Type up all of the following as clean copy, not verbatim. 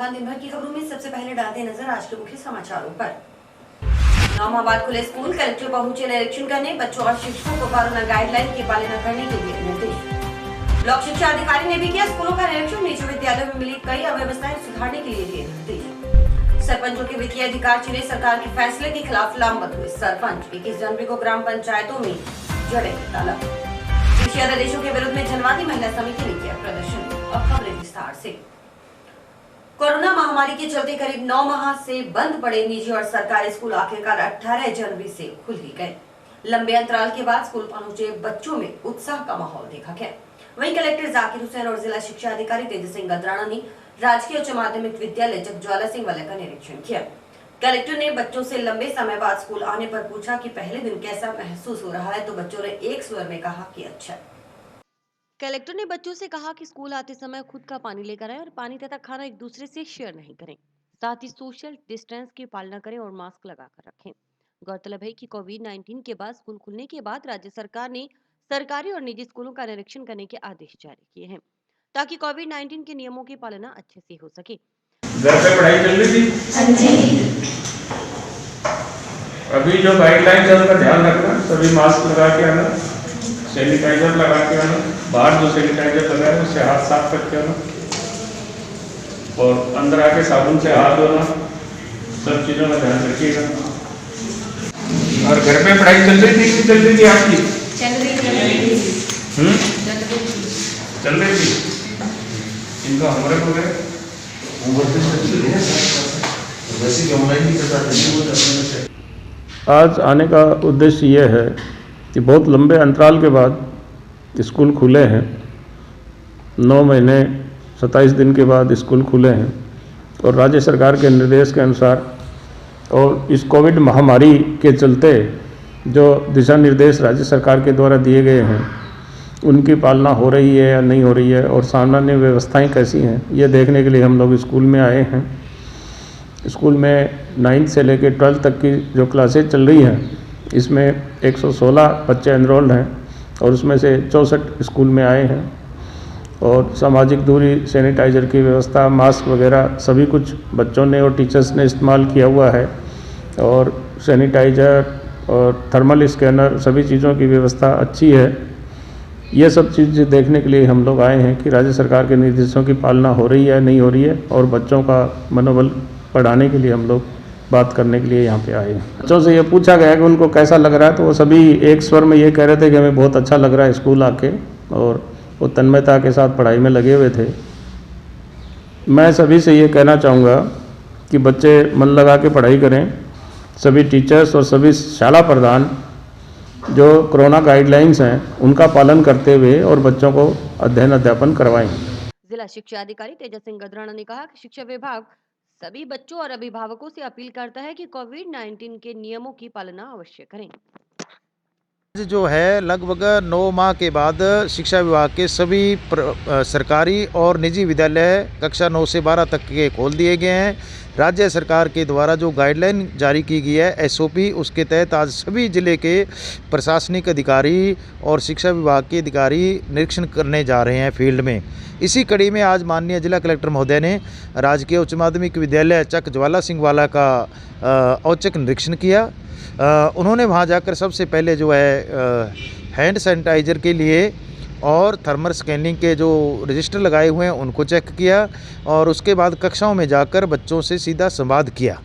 खान दिन भर की खबरों में सबसे पहले डालते हैं नजर आज के मुख्य समाचारों पर। 9 माह बाद खुले स्कूल, कलेक्टर पहुंचे निरीक्षण करने, बच्चों और शिक्षकों को कोरोना गाइडलाइन की पालना करने के लिए निर्देश। ब्लॉक शिक्षा अधिकारी ने भी किया स्कूलों का निरीक्षण, निजी विद्यालयों में मिली कई अव्यवस्थाएं सुधारने के लिए दिए निर्देश। सरपंचों के वित्तीय अधिकार छिने, सरकार के फैसले के खिलाफ लामबंद हुए सरपंच। 21 जनवरी को ग्राम पंचायतों में जड़ेंगे ताला। कृषि अध्यादेशों के विरुद्ध में जनवादी महिला समिति ने किया प्रदर्शन। अब खबरें विस्तार से। कोरोना महामारी के चलते करीब 9 माह से बंद पड़े निजी और सरकारी स्कूल आखिरकार 18 जनवरी से खुल ही गए। लंबे अंतराल के बाद स्कूल पहुंचे बच्चों में उत्साह का माहौल देखा गया। वहीं कलेक्टर जाकिर हुसैन और जिला शिक्षा अधिकारी तेज सिंह गदराना ने राजकीय उच्च माध्यमिक विद्यालय जगज्वाला सिंह वाला का निरीक्षण किया। कलेक्टर ने बच्चों से लंबे समय बाद स्कूल आने पर पूछा कि पहले दिन कैसा महसूस हो रहा है, तो बच्चों ने एक स्वर में कहा कि अच्छा। कलेक्टर ने बच्चों से कहा कि स्कूल आते समय खुद का पानी लेकर आए और पानी तथा खाना एक दूसरे से शेयर नहीं करें। साथ ही सोशल डिस्टेंस की पालना करें और मास्क लगाकर रखें। गौरतलब है कि कोविड-19 के बाद स्कूल खुलने के बाद राज्य सरकार ने सरकारी और निजी स्कूलों का निरीक्षण करने के आदेश जारी किए हैं, ताकि कोविड-19 के नियमों की पालना अच्छे से हो सके। घर पे पढ़ाई चल रही थी? हाँ जी। अभी जो गाइडलाइन है उनका ध्यान रखना, सभी मास्क लगा के आना, सैनिटाइजर लगा के आना, बाहर जो सैनिटाइजर लगा है उससे हाथ साफ करके आना और अंदर आके साबुन से हाथ धोना, सब चीज़ों का ध्यान रखिएगा। और घर पे पढ़ाई चल रही थी कि चल रही थी आपकी? चल रही थी। इनका होमवर्क हो गया? आज आने का उद्देश्य ये है कि बहुत लंबे अंतराल के बाद स्कूल खुले हैं। 9 महीने 27 दिन के बाद स्कूल खुले हैं और राज्य सरकार के निर्देश के अनुसार और इस कोविड महामारी के चलते जो दिशा निर्देश राज्य सरकार के द्वारा दिए गए हैं उनकी पालना हो रही है या नहीं हो रही है और सामान्य व्यवस्थाएं कैसी हैं, ये देखने के लिए हम लोग स्कूल में आए हैं। स्कूल में 9th से लेकर 12th तक की जो क्लासेज चल रही हैं, इसमें 116 बच्चे एनरोल्ड हैं और उसमें से 64 स्कूल में आए हैं और सामाजिक दूरी, सैनिटाइज़र की व्यवस्था, मास्क वगैरह सभी कुछ बच्चों ने और टीचर्स ने इस्तेमाल किया हुआ है और सैनिटाइज़र और थर्मल स्कैनर सभी चीज़ों की व्यवस्था अच्छी है। ये सब चीज़ देखने के लिए हम लोग आए हैं कि राज्य सरकार के निर्देशों की पालना हो रही है नहीं हो रही है और बच्चों का मनोबल बढ़ाने के लिए हम लोग बात करने के लिए यहाँ पे आए हैं। बच्चों से ये पूछा गया कि उनको कैसा लग रहा है, तो वो सभी एक स्वर में ये कह रहे थे कि हमें बहुत अच्छा लग रहा है स्कूल आके, और वो तन्मयता के साथ पढ़ाई में लगे हुए थे। मैं सभी से ये कहना चाहूँगा कि बच्चे मन लगा के पढ़ाई करें। सभी टीचर्स और सभी शाला प्रधान जो कोरोना गाइडलाइंस हैं उनका पालन करते हुए और बच्चों को अध्ययन अध्यापन करवाएं। जिला शिक्षा अधिकारी तेज सिंह गदराना ने कहा कि शिक्षा विभाग सभी बच्चों और अभिभावकों से अपील करता है कि कोविड-19 के नियमों की पालना अवश्य करें। जो है लगभग 9 माह के बाद शिक्षा विभाग के सभी सरकारी और निजी विद्यालय कक्षा 9 से 12 तक के खोल दिए गए हैं। राज्य सरकार के द्वारा जो गाइडलाइन जारी की गई है एसओपी, उसके तहत आज सभी जिले के प्रशासनिक अधिकारी और शिक्षा विभाग के अधिकारी निरीक्षण करने जा रहे हैं फील्ड में। इसी कड़ी में आज माननीय जिला कलेक्टर महोदय ने राजकीय उच्च माध्यमिक विद्यालय चक ज्वाला सिंह वाला का औचक निरीक्षण किया। उन्होंने वहां जाकर सबसे पहले जो है हैंड सैनिटाइज़र के लिए और थर्मल स्कैनिंग के जो रजिस्टर लगाए हुए हैं उनको चेक किया और उसके बाद कक्षाओं में जाकर बच्चों से सीधा संवाद किया,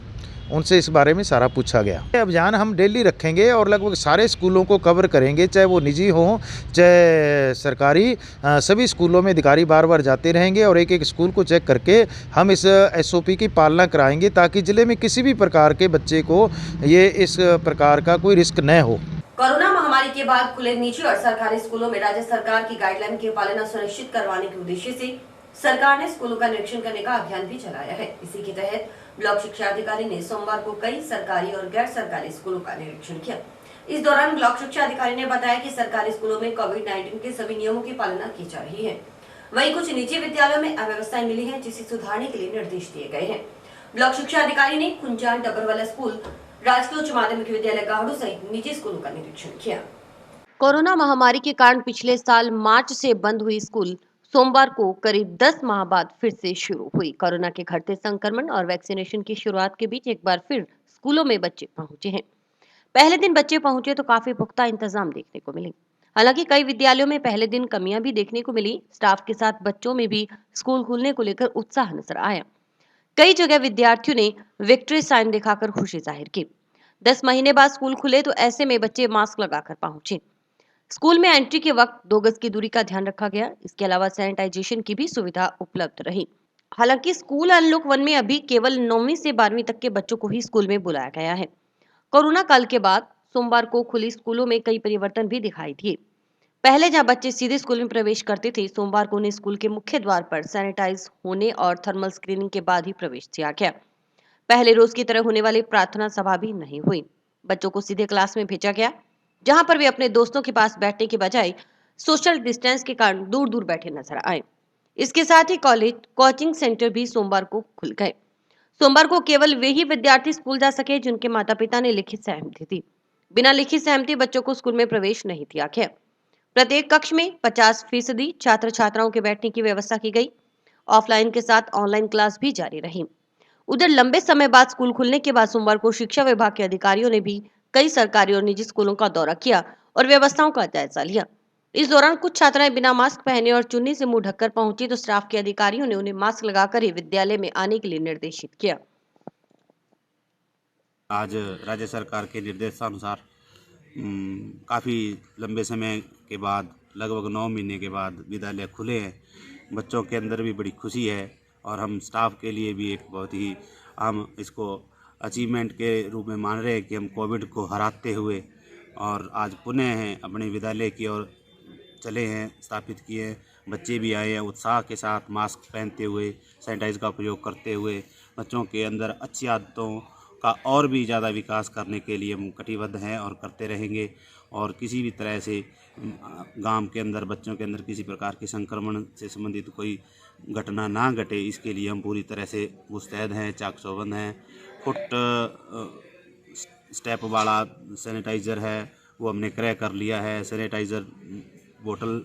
उनसे इस बारे में सारा पूछा गया। ये अभियान हम डेली रखेंगे और लगभग सारे स्कूलों को कवर करेंगे, चाहे वो निजी हों चाहे सरकारी। सभी स्कूलों में अधिकारी बार बार जाते रहेंगे और एक एक स्कूल को चेक करके हम इस एसओपी की पालना कराएंगे ताकि जिले में किसी भी प्रकार के बच्चे को ये इस प्रकार का कोई रिस्क न हो। कोरोना महामारी के बाद खुले निजी और सरकारी स्कूलों में राज्य सरकार की गाइडलाइन की पालना सुनिश्चित करवाने के उद्देश्य से सरकार ने स्कूलों का निरीक्षण करने का अभियान भी चलाया है। इसी के तहत ब्लॉक शिक्षा अधिकारी ने सोमवार को कई सरकारी और गैर सरकारी स्कूलों का निरीक्षण किया। इस दौरान ब्लॉक शिक्षा अधिकारी ने बताया कि सरकारी स्कूलों में कोविड-19 के सभी नियमों की पालना की जा रही है। वहीं कुछ निजी विद्यालयों में अव्यवस्थाएं मिली हैं, जिसे सुधारने के लिए निर्देश दिए गए हैं। ब्लॉक शिक्षा अधिकारी ने कुंजान डबरवाला स्कूल, राजकीय उच्च माध्यमिक विद्यालय गाहड़ू सहित निजी स्कूलों का निरीक्षण किया। कोरोना महामारी के कारण पिछले साल मार्च से बंद हुई स्कूल सोमवार को करीब 10 माह बाद फिर से शुरू हुई। कोरोना के घटते संक्रमण और वैक्सीनेशन की शुरुआत के बीच एक बार फिर स्कूलों में बच्चे पहुंचे हैं। पहले दिन बच्चे पहुंचे तो काफी पुख्ता इंतजाम देखने को मिले। हालांकि कई विद्यालयों में पहले दिन कमियां भी देखने को मिली। स्टाफ के साथ बच्चों में भी स्कूल खुलने को लेकर उत्साह नजर आया। कई जगह विद्यार्थियों ने विक्ट्री साइन दिखाकर खुशी जाहिर की। 10 महीने बाद स्कूल खुले तो ऐसे में बच्चे मास्क लगाकर पहुंचे। स्कूल में एंट्री के वक्त 2 गज की दूरी का ध्यान रखा गया। इसके अलावा सैनिटाइजेशन की भी सुविधा उपलब्ध रही। हालांकि स्कूल अनलॉक 1 में अभी केवल 9वीं से 12वीं तक के बच्चों को ही स्कूल में बुलाया गया है। कोरोना काल के बाद सोमवार को खुली स्कूलों में कई परिवर्तन भी दिखाई दिए। पहले जहां बच्चे सीधे स्कूल में प्रवेश करते थे, सोमवार को उन्हें स्कूल के मुख्य द्वार पर सैनिटाइज होने और थर्मल स्क्रीनिंग के बाद ही प्रवेश दिया गया। पहले रोज की तरह होने वाली प्रार्थना सभा भी नहीं हुई। बच्चों को सीधे क्लास में भेजा गया, जहां पर वे अपने दोस्तों के पास बैठने के बजाय सोशल डिस्टेंस के कारण दूर दूर बैठे नजर आए। इसके साथ ही कॉलेज, कोचिंग सेंटर भी सोमवार को खुल गए। सोमवार को केवल वे ही विद्यार्थी स्कूल जा सके जिनके माता पिता ने लिखित सहमति दी। बिना लिखित सहमति बच्चों को स्कूल में प्रवेश नहीं दिया गया। प्रत्येक कक्ष में 50% छात्र छात्राओं के बैठने की व्यवस्था की गई। ऑफलाइन के साथ ऑनलाइन क्लास भी जारी रही। उधर लंबे समय बाद स्कूल खुलने के बाद सोमवार को शिक्षा विभाग के अधिकारियों ने भी कई सरकारी और निजी स्कूलों का दौरा किया और व्यवस्थाओं का जायजा लिया। इस दौरान कुछ छात्राएं बिना मास्क पहने और चुन्नी से मुंह ढककर पहुंची तो स्टाफ के अधिकारियों ने उन्हें मास्क लगाकर ही विद्यालय में आने के लिए निर्देशित किया। आज राज्य सरकार के निर्देशानुसार काफ़ी लंबे समय के बाद, लगभग 9 महीने के बाद विद्यालय खुले हैं। बच्चों के अंदर भी बड़ी खुशी है और हम स्टाफ के लिए भी एक बहुत ही हम इसको अचीवमेंट के रूप में मान रहे हैं कि हम कोविड को हराते हुए और आज पुनः हैं अपने विद्यालय की ओर चले हैं, स्थापित किए हैं। बच्चे भी आए हैं उत्साह के साथ, मास्क पहनते हुए, सैनिटाइज का प्रयोग करते हुए। बच्चों के अंदर अच्छी आदतों का और भी ज़्यादा विकास करने के लिए हम कटिबद्ध हैं और करते रहेंगे। और किसी भी तरह से गांव के अंदर बच्चों के अंदर किसी प्रकार के संक्रमण से संबंधित कोई घटना ना घटे, इसके लिए हम पूरी तरह से मुस्तैद हैं, चाक-चौबंद हैं। फुट स्टेप वाला सैनिटाइज़र है वो हमने क्रय कर लिया है, सैनिटाइज़र बोतल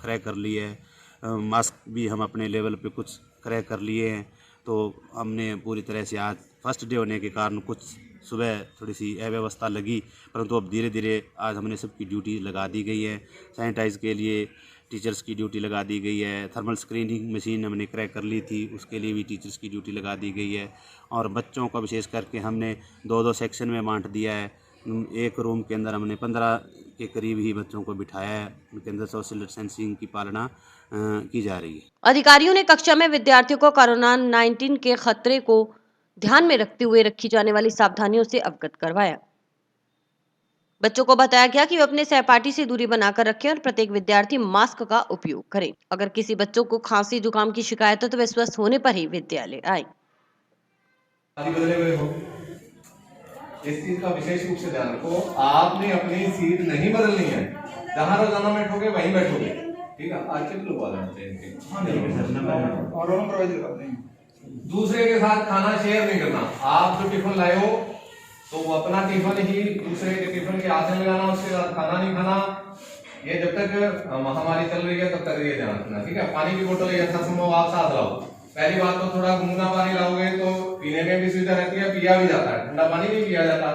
क्रय कर ली है, मास्क भी हम अपने लेवल पे कुछ क्रय कर लिए हैं। तो हमने पूरी तरह से आज फर्स्ट डे होने के कारण कुछ सुबह थोड़ी सी अव्यवस्था लगी, परंतु अब धीरे धीरे आज हमने सबकी ड्यूटी लगा दी गई है। सैनिटाइज के लिए टीचर्स की ड्यूटी लगा दी गई है। थर्मल स्क्रीनिंग मशीन हमने क्रय कर ली थी, उसके लिए भी टीचर्स की ड्यूटी लगा दी गई है। और बच्चों को विशेष करके हमने 2-2 सेक्शन में बांट दिया है। एक रूम के अंदर हमने 15 के करीब ही बच्चों को बिठाया है। उनके अंदर सोशल डिस्टेंसिंग की पालना की जा रही है। अधिकारियों ने कक्षा में विद्यार्थियों को कोरोना 19 के खतरे को ध्यान में रखते हुए रखी जाने वाली सावधानियों से अवगत करवाया। बच्चों को बताया गया कि वे अपने सहपाठी से दूरी बनाकर रखें और प्रत्येक विद्यार्थी मास्क का उपयोग करें। अगर किसी बच्चों को खांसी जुकाम की शिकायत हो तो वे स्वस्थ होने पर ही विद्यालय आए। बदले हुए हो, इस चीज का विशेष रूप से ध्यान रखो। आपने अपनी सीट नहीं बदलनी है, जहां रोजाना बैठोगे वहीं बैठोगे, ठीक है। आज चेक लगवा देना चाहिए और दूसरे के साथ खाना शेयर नहीं करना। आप जो टिफिन लाए हो तो वो अपना टिफिन ही दूसरे के टिफिन के हाथ में लगाना, उसके साथ खाना नहीं खाना। ये जब तक महामारी चल रही है तब तक ये ध्यान रखना, ठीक है। पानी की बोतल यथासंभव आप साथ लाओ। पहली बात तो थोड़ा गुनगुना पानी लाओगे तो पीने में भी सुविधा रहती है, पिया भी जाता है, ठंडा पानी नहीं पिया जाता।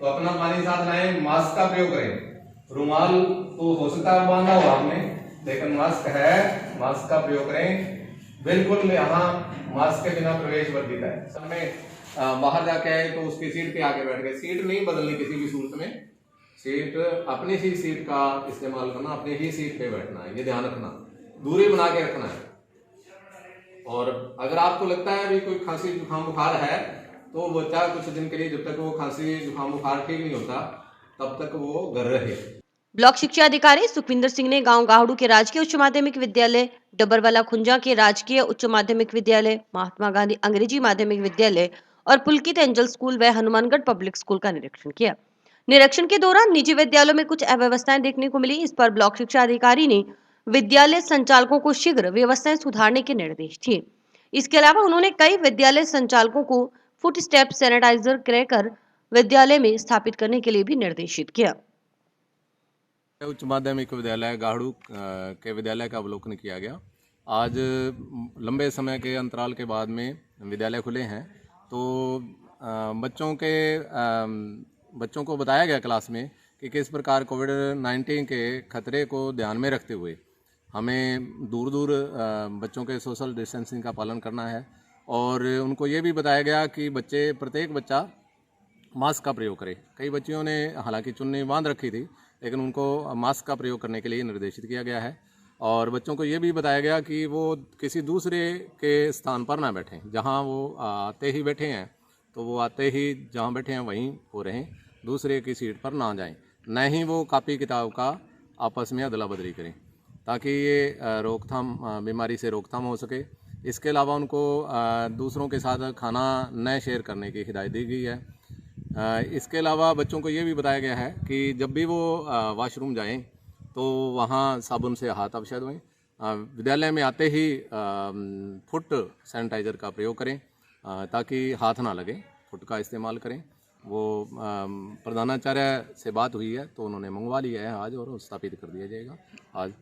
तो अपना पानी साथ लाएं। मास्क का प्रयोग करें। रुमाल तो हो सकता है बांधा हुआ आपने, लेकिन मास्क है, मास्क का प्रयोग करें। बिल्कुल यहाँ मास्क के बिना प्रवेश वर्जित है। सब में बाहर जाके आए तो उसकी सीट पे आके बैठ गए। सीट नहीं बदलनी किसी भी सूरत में। सीट अपनी ही सीट का इस्तेमाल करना, अपनी ही सीट पे बैठना है, ये ध्यान रखना। दूरी बना के रखना है। और अगर आपको लगता है भी कोई खांसी जुकाम बुखार है तो बच्चा कुछ दिन के लिए, जब तक वो खांसी जुकाम बुखार ठीक नहीं होता तब तक वो घर रहे। ब्लॉक शिक्षा अधिकारी सुखविंदर सिंह ने गांव गाहड़ू के राजकीय उच्च माध्यमिक विद्यालय, डबरवाला खुंजा के राजकीय उच्च माध्यमिक विद्यालय, महात्मा गांधी अंग्रेजी माध्यमिक विद्यालय और पुलकित एंजल स्कूल व हनुमानगढ़ पब्लिक स्कूल का निरीक्षण किया। निरीक्षण के दौरान निजी विद्यालयों में कुछ अव्यवस्थाएं देखने को मिली। इस पर ब्लॉक शिक्षा अधिकारी ने विद्यालय संचालकों को शीघ्र व्यवस्थाएं सुधारने के निर्देश दिए। इसके अलावा उन्होंने कई विद्यालय संचालकों को फुट स्टेप सैनिटाइजर क्रय कर विद्यालय में स्थापित करने के लिए भी निर्देशित किया। उच्च माध्यमिक विद्यालय गाहड़ू के विद्यालय का अवलोकन किया गया। आज लंबे समय के अंतराल के बाद में विद्यालय खुले हैं, तो बच्चों को बताया गया क्लास में कि किस प्रकार कोविड-19 के खतरे को ध्यान में रखते हुए हमें दूर दूर बच्चों के सोशल डिस्टेंसिंग का पालन करना है। और उनको ये भी बताया गया कि प्रत्येक बच्चा मास्क का प्रयोग करे। कई बच्चियों ने हालांकि चुन्नी बांध रखी थी, लेकिन उनको मास्क का प्रयोग करने के लिए निर्देशित किया गया है। और बच्चों को ये भी बताया गया कि वो किसी दूसरे के स्थान पर ना बैठें, जहां वो आते ही बैठे हैं तो वो आते ही जहां बैठे हैं वहीं वो रहें, दूसरे की सीट पर ना जाएं, न ही वो कापी किताब का आपस में अदला बदली करें, ताकि ये बीमारी से रोकथाम हो सके। इसके अलावा उनको दूसरों के साथ खाना न शेयर करने की हिदायत दी गई है। इसके अलावा बच्चों को ये भी बताया गया है कि जब भी वो वॉशरूम जाएं तो वहाँ साबुन से हाथ अवश्य धोएं। विद्यालय में आते ही फुट सैनिटाइज़र का प्रयोग करें ताकि हाथ ना लगे, फुट का इस्तेमाल करें। वो प्रधानाचार्य से बात हुई है तो उन्होंने मंगवा लिया है आज और स्थापित कर दिया जाएगा आज।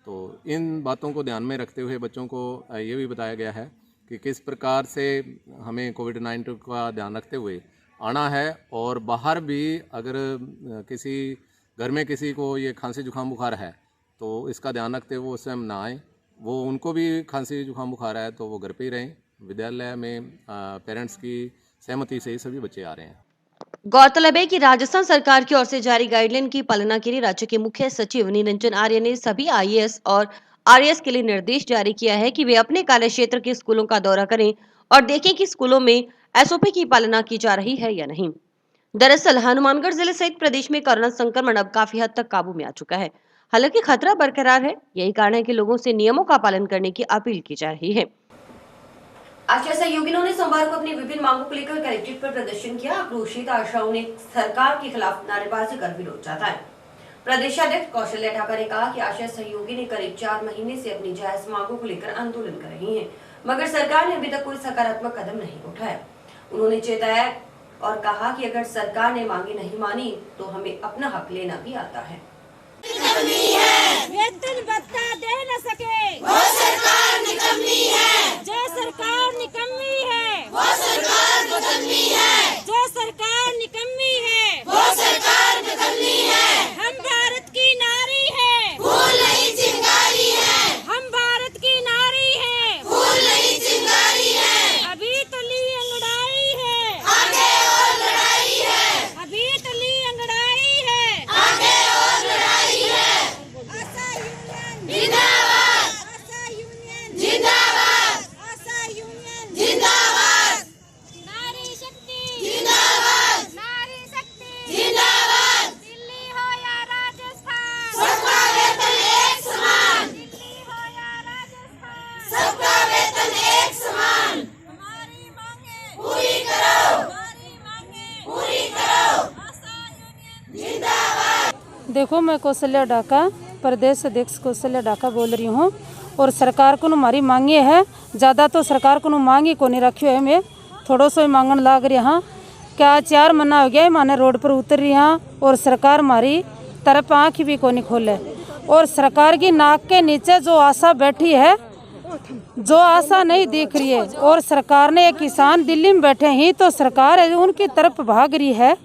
तो इन बातों को ध्यान में रखते हुए बच्चों को ये भी बताया गया है कि किस प्रकार से हमें कोविड-19 का ध्यान रखते हुए आना है, और बाहर भी अगर किसी घर में किसी को ये खांसी जुकाम बुखार है तो इसका ध्यान रखते हुए उस समय ना आए। वो उनको भी खांसी जुकाम बुखार है तो वो घर पे ही रहें। विद्यालय में पेरेंट्स की सहमति से ही सभी बच्चे आ रहे हैं। गौरतलब है कि राजस्थान सरकार की ओर से जारी गाइडलाइन की पालना के लिए राज्य के मुख्य सचिव निरंजन आर्य ने सभी आईएएस और आरएएस के लिए निर्देश जारी किया है कि वे अपने कार्य क्षेत्र के स्कूलों का दौरा करें और देखें कि स्कूलों में एसओपी की पालना की जा रही है या नहीं। दरअसल हनुमानगढ़ जिले सहित प्रदेश में कोरोना संक्रमण अब काफी हद तक काबू में आ चुका है। हालांकि खतरा बरकरार है, यही कारण है कि लोगों से नियमों का पालन करने की अपील की जा रही है। आशा सहयोगियों ने सोमवार को अपनी विभिन्न मांगों को लेकर कलेक्ट्रेट पर प्रदर्शन किया। आक्रोशित आशाओं ने सरकार के खिलाफ नारेबाजी कर विरोध जताया। प्रदेशाध्यक्ष कौशल्या ठाकर ने कहा कि आशा सहयोगी ने करीब 4 महीने से अपनी जायज मांगों को लेकर आंदोलन कर रही हैं, मगर सरकार ने अभी तक कोई सकारात्मक कदम नहीं उठाया। उन्होंने चेताया और कहा कि अगर सरकार ने मांगे नहीं मानी तो हमें अपना हक लेना भी आता है। वेतन भत्ता दे न सके वो सरकार निकम्मी है, जो सरकार निकम्मी है वो सरकार बदलनी है, जो सरकार निकम्मी है वो सरकार बदलनी है। हम भारत की नारी है, फूल नहीं चिंगारी है, हम भारत की नारी है, फूल नहीं चिंगारी है। अभी तो ली अंगड़ाई है, आगे और लड़ाई है, अभी तो ली अंगड़ाई है, आगे और लड़ाई है। आशा यूनियन जिंदाबाद, आशा यूनियन जिंदाबाद, आशा यूनियन जिंदाबाद, नारी शक्ति जिंदाबाद, नारी शक्ति जिंदाबाद। दिल्ली हो या राजस्थान सबका वेतन एक समान, दिल्ली हो या राजस्थान सबका वेतन एक समान। हमारी मांगे पूरी करो, हमारी मांगे पूरी करो, आशा यूनियन जिंदाबाद। देखो, मैं कौशल्या ढाका, प्रदेश अध्यक्ष कौशल्या ढाका बोल रही हूँ। और सरकार को हमारी मांगे है, ज़्यादा तो सरकार को मांगी को नहीं रखी है, मैं थोड़ा सा मांगन लाग रही हाँ। क्या 4 महीना हो गया माने रोड पर उतर रही हाँ, और सरकार हमारी तरफ आँख भी को नहीं खोले। और सरकार की नाक के नीचे जो आशा बैठी है, जो आशा नहीं दिख रही है, और सरकार ने एक किसान दिल्ली में बैठे ही तो सरकार उनकी तरफ भाग रही है।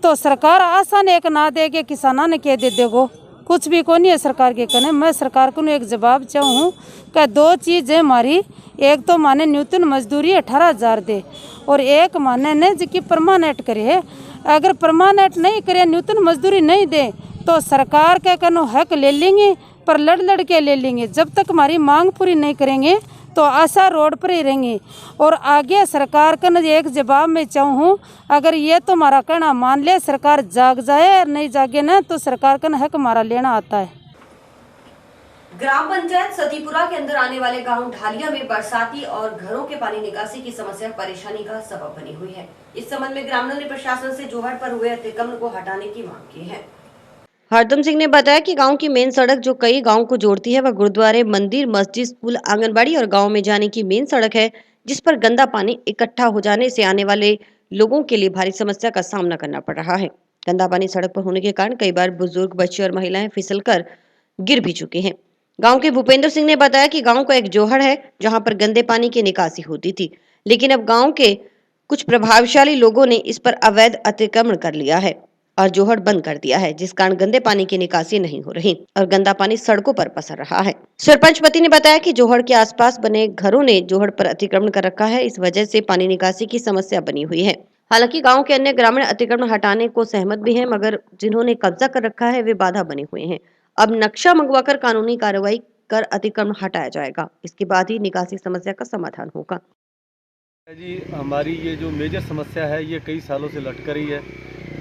तो सरकार आशा ने एक ना दे के किसाना ने कह दे देगो, कुछ भी को नहीं है सरकार के कहने। मैं सरकार को एक जवाब चाहूँ कि 2 चीज़ है हमारी, एक तो माने न्यूनतम मजदूरी 18,000 दे, और एक माने ने जिसकी परमानेंट करे है। अगर परमानेंट नहीं करे, न्यूनतम मजदूरी नहीं दे तो सरकार के कहनो हक ले लेंगे, पर लड़ के ले लेंगे। जब तक हमारी मांग पूरी नहीं करेंगे तो आशा रोड पर ही रहेंगे। और आगे सरकार का एक जवाब मैं चाहूँ, अगर ये तो हमारा कहना मान ले, सरकार जाग जाए, और नहीं जागे ना तो सरकार का हक हमारा लेना आता है। ग्राम पंचायत सतीपुरा के अंदर आने वाले गांव ढालिया में बरसाती और घरों के पानी निकासी की समस्या परेशानी का सबब बनी हुई है। इस संबंध में ग्रामीणों ने प्रशासन से जोहड़ पर हुए अतिक्रमण को हटाने की मांग की है। हरदम सिंह ने बताया कि गांव की मेन सड़क जो कई गांव को जोड़ती है वह गुरुद्वारे, मंदिर, मस्जिद, स्कूल, आंगनबाड़ी और गांव में जाने की मेन सड़क है, जिस पर गंदा पानी इकट्ठा हो जाने से आने वाले लोगों के लिए भारी समस्या का सामना करना पड़ रहा है। गंदा पानी सड़क पर होने के कारण कई बार बुजुर्ग, बच्चे और महिलाएं फिसलकर गिर भी चुके हैं। गांव के भूपेंद्र सिंह ने बताया कि गांव का एक जोहड़ है जहां पर गंदे पानी की निकासी होती थी, लेकिन अब गांव के कुछ प्रभावशाली लोगों ने इस पर अवैध अतिक्रमण कर लिया है और जोहड़ बंद कर दिया है, जिस कारण गंदे पानी की निकासी नहीं हो रही और गंदा पानी सड़कों पर पसर रहा है। सरपंच पति ने बताया कि जोहड़ के आसपास बने घरों ने जोहड़ पर अतिक्रमण कर रखा है, इस वजह से पानी निकासी की समस्या बनी हुई है। हालांकि गांव के अन्य ग्रामीण अतिक्रमण हटाने को सहमत भी हैं, मगर जिन्होंने कब्जा कर रखा है वे बाधा बने हुए हैं। अब नक्शा मंगवाकर कानूनी कार्रवाई कर अतिक्रमण हटाया जाएगा, इसके बाद ही निकासी समस्या का समाधान होगा। जी, हमारी ये जो मेजर समस्या है ये कई सालों से लटक रही है।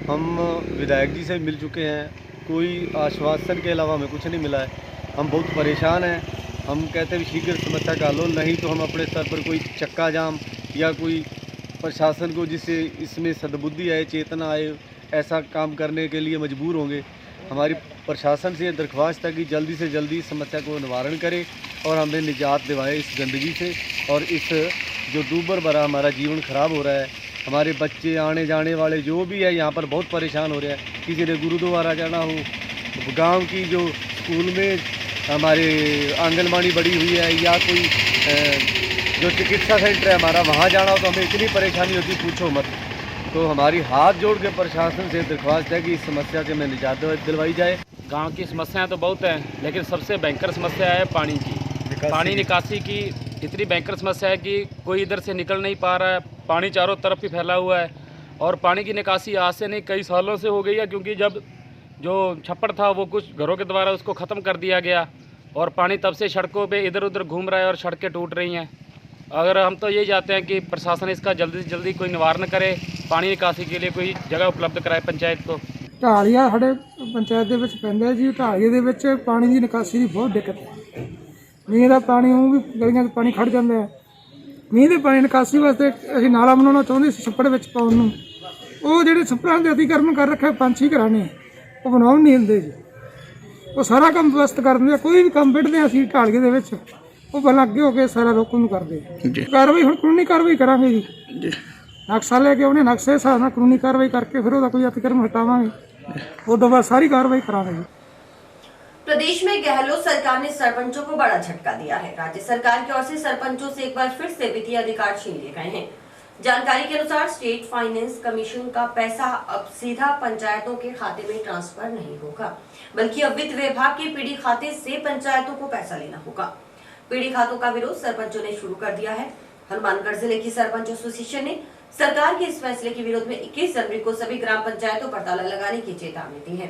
हम विधायक जी से मिल चुके हैं, कोई आश्वासन के अलावा हमें कुछ नहीं मिला है। हम बहुत परेशान हैं। हम कहते हैं शीघ्र समस्या का हल, नहीं तो हम अपने स्तर पर कोई चक्का जाम या कोई प्रशासन को जिससे इसमें सद्बुद्धि आए, चेतना आए, ऐसा काम करने के लिए मजबूर होंगे। हमारी प्रशासन से दरख्वास्त है कि जल्दी से जल्दी समस्या को निवारण करे और हमें निजात दिवाए इस गंदगी से और इस जो दूबर भरा हमारा जीवन खराब हो रहा है। हमारे बच्चे आने जाने वाले जो भी है यहाँ पर बहुत परेशान हो रहे हैं। किसी ने गुरुद्वारा जाना हो, गांव की जो स्कूल में हमारे आंगनबाड़ी बड़ी हुई है या कोई जो चिकित्सा सेंटर है हमारा, वहाँ जाना हो तो हमें इतनी परेशानी होती पूछो मत। तो हमारी हाथ जोड़ के प्रशासन से दरख्वास्त है कि इस समस्या से हमें निजात दिलवाई जाए। गांव की समस्याएं तो बहुत हैं, लेकिन सबसे भयंकर समस्या है पानी की। पानी निकासी की इतनी भयंकर समस्या है कि कोई इधर से निकल नहीं पा रहा है। पानी चारों तरफ ही फैला हुआ है और पानी की निकासी आज से नहीं कई सालों से हो गई है, क्योंकि जब जो छप्पड़ था वो कुछ घरों के द्वारा उसको ख़त्म कर दिया गया और पानी तब से सड़कों पे इधर उधर घूम रहा है और सड़कें टूट रही हैं। अगर हम तो यही चाहते हैं कि प्रशासन इसका जल्दी से जल्दी कोई निवारण करे, पानी निकासी के लिए कोई जगह उपलब्ध कराए पंचायत को। ਢਾਲੀਆ ਸਾਡੇ ਪੰਚਾਇਤ ਦੇ ਵਿੱਚ ਪੈਂਦਾ ਹੈ ਜੀ। ਢਾਲੀਏ ਦੇ ਵਿੱਚ ਪਾਣੀ ਦੀ ਨਿਕਾਸੀ ਦੀ ਬਹੁਤ ਦਿੱਕਤ ਹੈ। ਮੀਂਹ ਦਾ ਪਾਣੀ ਉਹ ਵੀ ਗਲੀਆਂ 'ਚ ਪਾਣੀ ਖੜ ਜਾਂਦਾ ਹੈ। ਮੀਂਹ ਦੇ ਪਾਣੀ ਨਿਕਾਸੀ ਵਾਸਤੇ ਅਸੀਂ ਨਾਲਾ ਬਣਾਉਣਾ ਚਾਹੁੰਦੇ ਸੀ ਛੱਪੜ ਵਿੱਚ ਪਾਉਣ ਨੂੰ। ਉਹ ਜਿਹੜੇ ਛੱਪੜਾਂ ਦੇ ਅਤੀਕਰਮ ਕਰ ਰੱਖਿਆ 5-6 ਘਰਾਂ ਨੇ, ਉਹ ਬਣਾਉਣ ਨਹੀਂ ਦਿੰਦੇ ਜੀ। ਉਹ ਸਾਰਾ ਕੰਮ ਵਿਵਸਥ ਕਰ ਦਿੰਦੇ। ਕੋਈ ਵੀ ਕੰਮ ਵਿੱਢਦੇ ਅਸੀਂ ਢਾਲੀਏ ਦੇ ਵਿੱਚ, ਉਹ ਪਹਿਲਾਂ ਅੱਗੇ ਹੋ ਕੇ ਸਾਰਾ ਰੋਕਣ ਨੂੰ ਕਰਦੇ। ਕਾਰਵਾਈ ਹੁਣ ਕਾਨੂੰਨੀ ਕਾਰਵਾਈ ਕਰਾਂਗੇ ਜੀ। ਨਕਸ਼ਾ ਲੈ ਕੇ ਉਹਨੇ ਨਕਸ਼ੇ ਹਿਸਾਬ ਨਾਲ ਕਾਨੂੰਨੀ ਕਾਰਵਾਈ ਕਰਕੇ ਫਿਰ ਉਹਦਾ ਕੋਈ ਅਤੀਕਰਮ ਹਟਾਵਾਂਗੇ। उसके बाद सारी कार्रवाई कराएंगे। प्रदेश में गहलोत सरकार ने सरपंचों को बड़ा झटका दिया है। राज्य सरकार की ओर से सरपंचों से एक बार फिर से वित्तीय अधिकार छीन लिए गए हैं। जानकारी के अनुसार स्टेट फाइनेंस कमीशन का पैसा अब सीधा पंचायतों के खाते में ट्रांसफर नहीं होगा, बल्कि अब वित्त विभाग के पीडी खाते से पंचायतों को पैसा लेना होगा। पीडी खातों का विरोध सरपंचों ने शुरू कर दिया है। हनुमानगढ़ जिले की सरपंच एसोसिएशन ने सरकार के इस फैसले के विरोध में 21 जनवरी को सभी ग्राम पंचायतों पर ताला लगाने की चेतावनी दी है।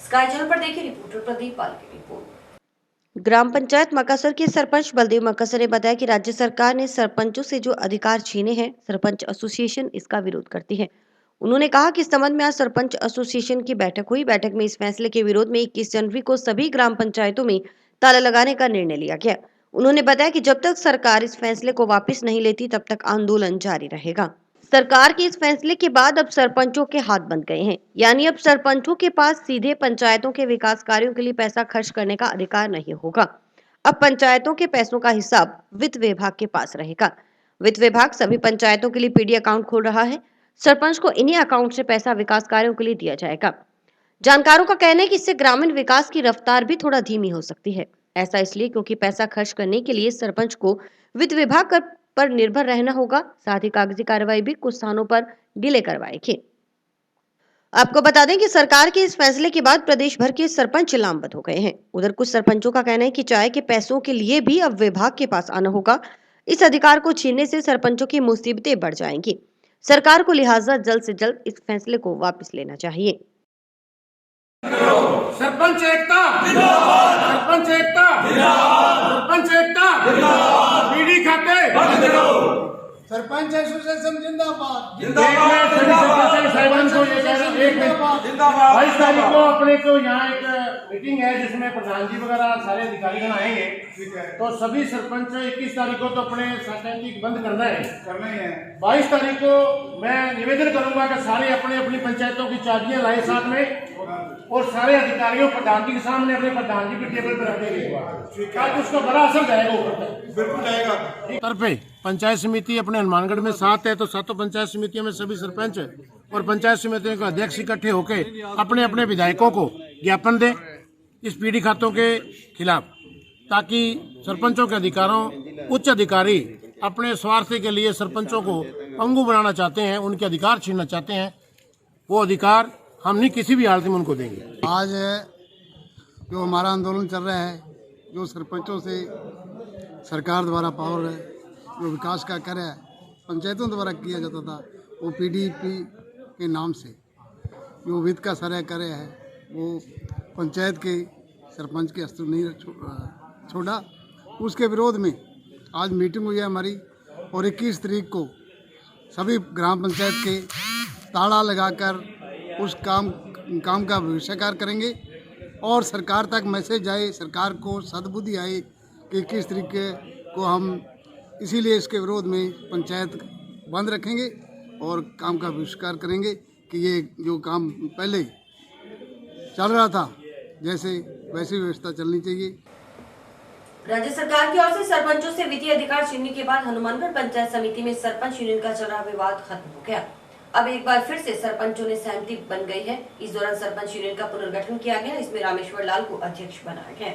स्काई चैनल पर देखिए रिपोर्टर प्रदीप पाल की रिपोर्ट। ग्राम पंचायत मकासर के सरपंच बलदेव मकासर ने बताया कि राज्य सरकार ने सरपंचों से जो अधिकार छीने हैं, सरपंच एसोसिएशन इसका विरोध करती है। उन्होंने कहा कि इस संबंध में आज सरपंच एसोसिएशन की बैठक हुई। बैठक में इस फैसले के विरोध में 21 जनवरी को सभी ग्राम पंचायतों में ताला लगाने का निर्णय लिया गया। उन्होंने बताया कि जब तक सरकार इस फैसले को वापस नहीं लेती तब तक आंदोलन जारी रहेगा। सरकार के इस फैसले के बाद अब सरपंचों के हाथ बंध गए हैं, यानी अब सरपंचों के पास सीधे पंचायतों के विकास कार्यों के लिए पैसा खर्च करने का अधिकार नहीं होगा। अब पंचायतों के पैसों का हिसाब वित्त विभाग के पास रहेगा। वित्त विभाग सभी पंचायतों के लिए पीडी अकाउंट खोल रहा है। सरपंच को इन्हीं अकाउंट से पैसा विकास कार्यों के लिए दिया जाएगा। जानकारों का कहना है कि इससे ग्रामीण विकास की रफ्तार भी थोड़ा धीमी हो सकती है। ऐसा इसलिए क्योंकि पैसा खर्च करने के लिए सरपंच को वित्त विभाग पर निर्भर रहना होगा। साथ ही कागजी कार्रवाई भी कुछ स्थानों पर डिले करवाएगी। आपको बता दें कि सरकार के इस फैसले के बाद प्रदेश भर के सरपंच लामबंद हो गए हैं। उधर कुछ सरपंचों का कहना है कि चाय के पैसों के लिए भी अब विभाग के पास आना होगा। इस अधिकार को छीनने से सरपंचों की मुसीबतें बढ़ जाएंगी। सरकार को लिहाजा जल्द से जल्द इस फैसले को वापस लेना चाहिए। सरपंच एकता जिंदाबाद, सरपंच एकता जिंदाबाद, सरपंच एकता जिंदाबाद, पीडी खाते बंद करो, सरपंच एसोसिएशन जिंदाबाद जिंदाबाद, सरपंच साहिबान को जिंदाबाद जिंदाबाद। 22 तारीख को अपने को यहाँ एक मीटिंग है जिसमें प्रधान जी वगैरह सारे अधिकारीगण आएंगे। तो सभी सरपंच 21 तारीख को तो अपने साइकिल बंद करना है। 22 तारीख को मैं निवेदन करूंगा कि सारे अपने अपनी पंचायतों की चाबियां लाए साथ में और सारे अधिकारियों प्रधान जी के सामने अपने प्रधान जी के टेबल पर रख देंगे। ताकि उसका बड़ा असर जाएगा ऊपर तक, बिल्कुल जाएगा। तरफे पंचायत समिति अपने हनुमानगढ़ में 7 है, तो 7 पंचायत समितियों में सभी सरपंच और पंचायत समितियों के अध्यक्ष इकट्ठे होकर अपने अपने विधायकों को ज्ञापन दें इस पीडी खातों के खिलाफ। ताकि सरपंचों के अधिकारों उच्च अधिकारी अपने स्वार्थ के लिए सरपंचों को पंगु बनाना चाहते हैं, उनके अधिकार छीनना चाहते हैं, वो अधिकार हम नहीं किसी भी हालत में उनको देंगे। आज जो हमारा आंदोलन चल रहा है, जो सरपंचों से सरकार द्वारा पावर जो विकास का कार्य है पंचायतों द्वारा किया जाता था, वो पीडीपी के नाम से जो वित्त का सारा कार्य है वो पंचायत के सरपंच के हस्त नहीं छोड़ा। उसके विरोध में आज मीटिंग हुई है हमारी और 21 तारीख को सभी ग्राम पंचायत के ताला लगाकर उस काम का बहिष्कार करेंगे और सरकार तक मैसेज जाए, सरकार को सद्बुद्धि आए कि 21 तारीख को हम इसीलिए इसके विरोध में पंचायत बंद रखेंगे और काम का बहिष्कार करेंगे कि ये जो काम पहले चल रहा था जैसे वैसी व्यवस्था चलनी चाहिए। राज्य सरकार की ओर से सरपंचों से वित्तीय अधिकार छीनने के बाद हनुमानगढ़ पंचायत समिति में सरपंच यूनियन का चल रहा विवाद खत्म हो गया। अब एक बार फिर से सरपंचों ने सहमति बन गई है। इस दौरान सरपंच यूनियन का पुनर्गठन किया गया। इसमें रामेश्वर लाल को अध्यक्ष बनाया गया।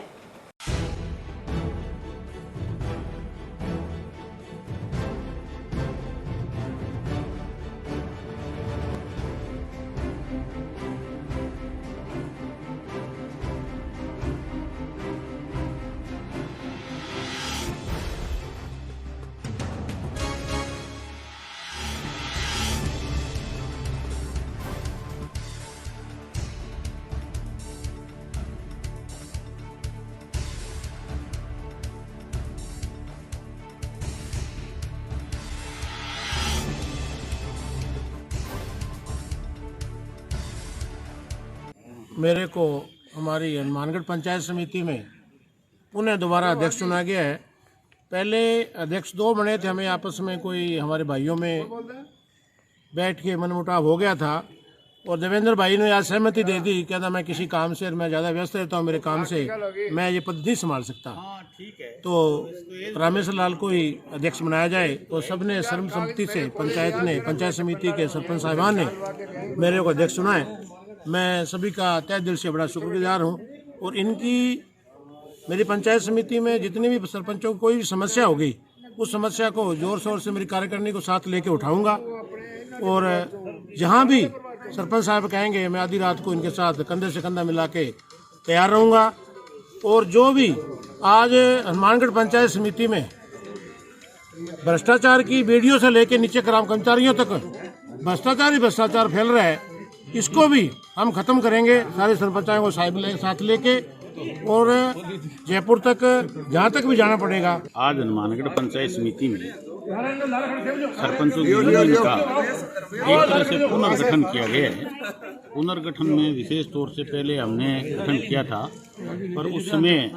मेरे को हमारी हनुमानगढ़ पंचायत समिति में पुनः दोबारा अध्यक्ष चुना गया है। पहले अध्यक्ष 2 बने थे, हमें आपस में कोई हमारे भाइयों में बैठ के मनमुटाव हो गया था और देवेंद्र भाई ने आज सहमति दे दी। कहता मैं किसी काम से मैं ज़्यादा व्यस्त रहता हूँ, मेरे काम से मैं ये पद नहीं संभाल सकता, तो रामेश्वर लाल को ही अध्यक्ष बनाया जाए। तो सबने सर्वसम्मति से पंचायत समिति के सरपंच साहिबान ने मेरे को अध्यक्ष चुना है। मैं सभी का तहे दिल से बड़ा शुक्रगुजार हूँ और इनकी मेरी पंचायत समिति में जितनी भी सरपंचों को कोई भी समस्या होगी उस समस्या को जोर शोर से मेरी कार्यकारिणी को साथ लेके उठाऊंगा और जहाँ भी सरपंच साहब कहेंगे मैं आधी रात को इनके साथ कंधे से कंधा मिला के तैयार रहूँगा। और जो भी आज हनुमानगढ़ पंचायत समिति में भ्रष्टाचार की वीडियो से लेके नीचे ग्राम कर्मचारियों तक भ्रष्टाचार फैल रहा है, इसको भी हम खत्म करेंगे सारे सरपंचों को साथ लेके और जयपुर तक जहाँ तक भी जाना पड़ेगा। आज हनुमानगढ़ पंचायत समिति में सरपंचों की यूनियन का एक तरह से पुनर्गठन किया गया है। पुनर्गठन में विशेष तौर से पहले हमने गठन किया था, पर उस समय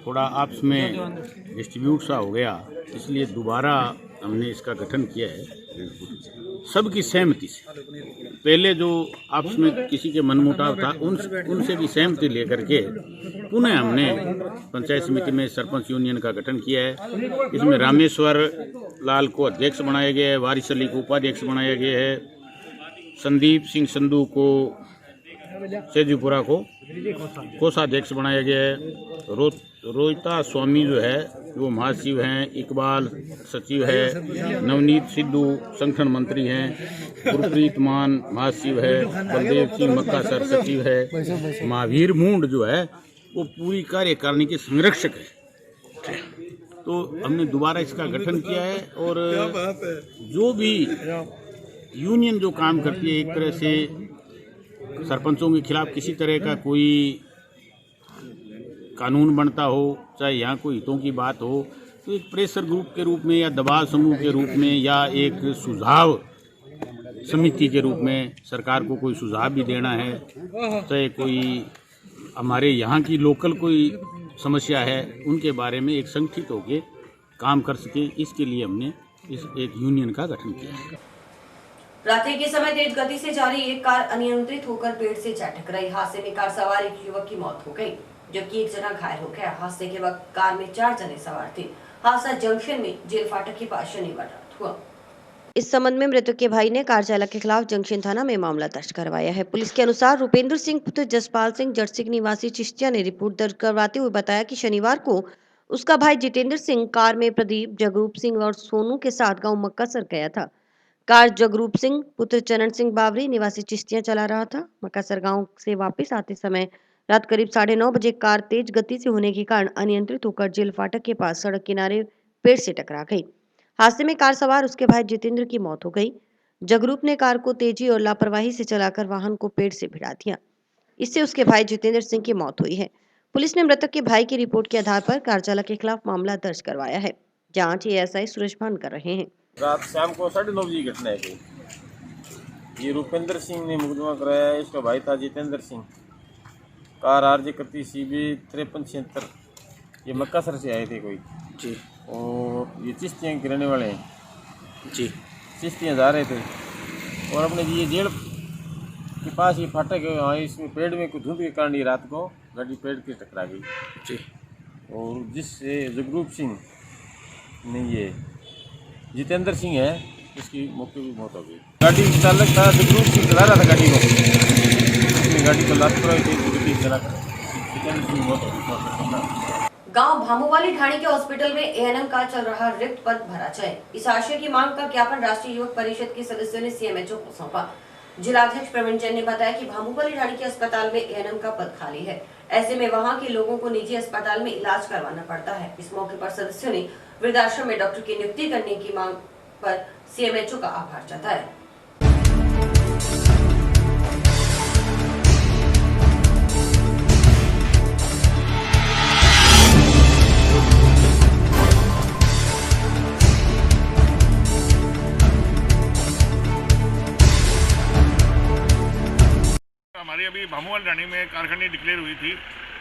थोड़ा आपस में डिस्ट्रीब्यूट सा हो गया, इसलिए दोबारा हमने इसका गठन किया है सबकी सहमति से। पहले जो आपस में किसी के मनमुटाव था उनसे भी सहमति लेकर के पुनः हमने पंचायत समिति में सरपंच यूनियन का गठन किया है। इसमें रामेश्वर लाल को अध्यक्ष बनाया गया है, वारिस अली को उपाध्यक्ष बनाया गया है, संदीप सिंह संधू को सेजूपुरा को कोषाध्यक्ष बनाया गया है, रोहिता स्वामी जो है वो महासचिव हैं, इकबाल सचिव है, नवनीत सिद्धू संगठन मंत्री हैं, गुरप्रीत मान महासचिव है, बलदेव सिंह मक्का सर सचिव है, महावीर मूंड जो है वो पूरी कार्यकारिणी के संरक्षक है। तो हमने दोबारा इसका गठन किया है और जो भी यूनियन जो काम करती है, एक तरह से सरपंचों के खिलाफ किसी तरह का कोई कानून बनता हो, चाहे यहाँ कोई हितों की बात हो, तो एक प्रेशर ग्रुप के रूप में या दबाव समूह के रूप में या एक सुझाव समिति के रूप में सरकार को कोई सुझाव भी देना है, चाहे कोई हमारे यहाँ की लोकल कोई समस्या है उनके बारे में एक संगठित होकर काम कर सके, इसके लिए हमने इस एक यूनियन का गठन किया है। रात्रि के समय तेज गति से जा रही एक कार अनियंत्रित होकर पेड़ से जा टकराई। हादसे में कार सवार एक युवक की मौत हो गई जबकि एक जना घायल हो गया। हादसे के वक्त कार में 4 जने सवार थे। हादसा जंक्शन में जेल फाटक के पास शनिवार रात हुआ। इस संबंध में मृतक के भाई ने कार चालक के खिलाफ जंक्शन थाना में मामला दर्ज करवाया है। पुलिस के अनुसार रुपेंद्र सिंह पुत्र जसपाल सिंह जर्सिक निवासी चिश्तिया ने रिपोर्ट दर्ज करवाते हुए बताया कि शनिवार को उसका भाई जितेंद्र सिंह कार में प्रदीप, जगरूप सिंह और सोनू के साथ गांव मक्कासर गया था। कार जगरूप सिंह पुत्र चरण सिंह बावरी निवासी चिश्तिया चला रहा था। मक्कासर गांव से वापस आते समय रात करीब 9:30 बजे कार तेज गति से होने के कारण अनियंत्रित होकर जेल फाटक के पास सड़क किनारे पेड़ से टकरा गई। हादसे में कार सवार उसके भाई जितेंद्र की मौत हो गई। जगरूप ने कार को तेजी और लापरवाही से चलाकर वाहन को पेड़ से भिड़ा दिया। इससे उसके भाई जितेंद्र सिंह की मौत हुई है। पुलिस ने मृतक के भाई की रिपोर्ट के आधार पर कार चालक के खिलाफ मामला दर्ज करवाया है। जांच एएसआई सुरेश भान कर रहे हैं। रात शाम को 9:30 बजे की घटना है कोई। ये रुपेंद्र सिंह ने मुकदमा कराया है। इसका भाई था Jitendra Singh. Car RJ 31 CB 5376। ये मक्कासर से आए थे कोई जी, और ये चिश्तियाँ के रहने वाले हैं जी। चिश्तियाँ जा रहे थे और अपने ये जेल के पास ये फाटक है, वहाँ इसमें पेड़ में कुछ धुंध के कारण ये रात को गाड़ी पेड़ के टकरा गई जी। और जिससे जगरूप सिंह ने ये जितेंद्र सिंह है, इसकी मौके पर मौत हो गई। गाड़ी चालक था जगरूप सिंह, चला रहा था गाड़ी को, गाड़ी को लापरवाही से चला जितेंद्र सिंह मौत हो गई। गांव भामूवाली ढाणी के हॉस्पिटल में एएनएम का चल रहा रिक्त पद भरा जाए, इस आशय की मांग का ज्ञापन राष्ट्रीय युवक परिषद के सदस्यों ने सीएमएचओ को सौंपा। जिलाध्यक्ष प्रवीण जैन ने बताया कि भामूवाली ढाणी के अस्पताल में एएनएम का पद खाली है, ऐसे में वहां के लोगों को निजी अस्पताल में इलाज करवाना पड़ता है। इस मौके पर सदस्यों ने वृद्धाश्रम में डॉक्टर की नियुक्ति करने की मांग पर सीएमएचओ का आभार जताया। हमारी अभी भामूवाली ढाणी में कारखानी डिक्लेयर हुई थी,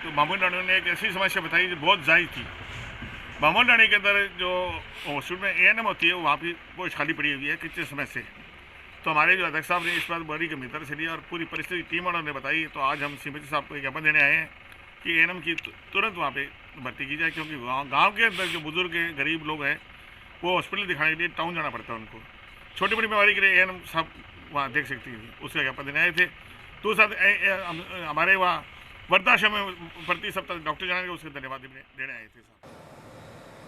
तो भामूवाली ढाणी ने एक ऐसी समस्या बताई जो बहुत जायज़ थी। भामूवाली ढाणी के अंदर जो हॉस्पिटल में एएनएम होती है, वहाँ भी पोस्ट खाली पड़ी हुई है कितने समय से। तो हमारे जो अध्यक्ष साहब ने इस बात बड़ी गंभीरता से लिया और पूरी परिस्थिति टीम वालों ने बताई। तो आज हम सीएमएचओ साहब को ज्ञापन देने आए हैं कि एएनएम की तुरंत वहाँ पे भर्ती की जाए, क्योंकि गाँव के अंदर जो बुजुर्ग गरीब लोग हैं वो हॉस्पिटल दिखाने के लिए टाउन जाना पड़ता है उनको। छोटी बड़ी बीमारी के लिए एएनएम साहब वहाँ देख सकती है, उसका ज्ञापन देने आए थे। तो साथ हमारे वहाँ वृद्धाश्रम में प्रति सप्ताह डॉक्टर जाने के उसके धन्यवाद देने आए थे।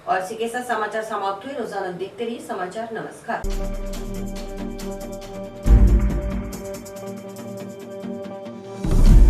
और इसी के साथ समाचार समाप्त हुए। रोजाना देखते रहिए समाचार। नमस्कार।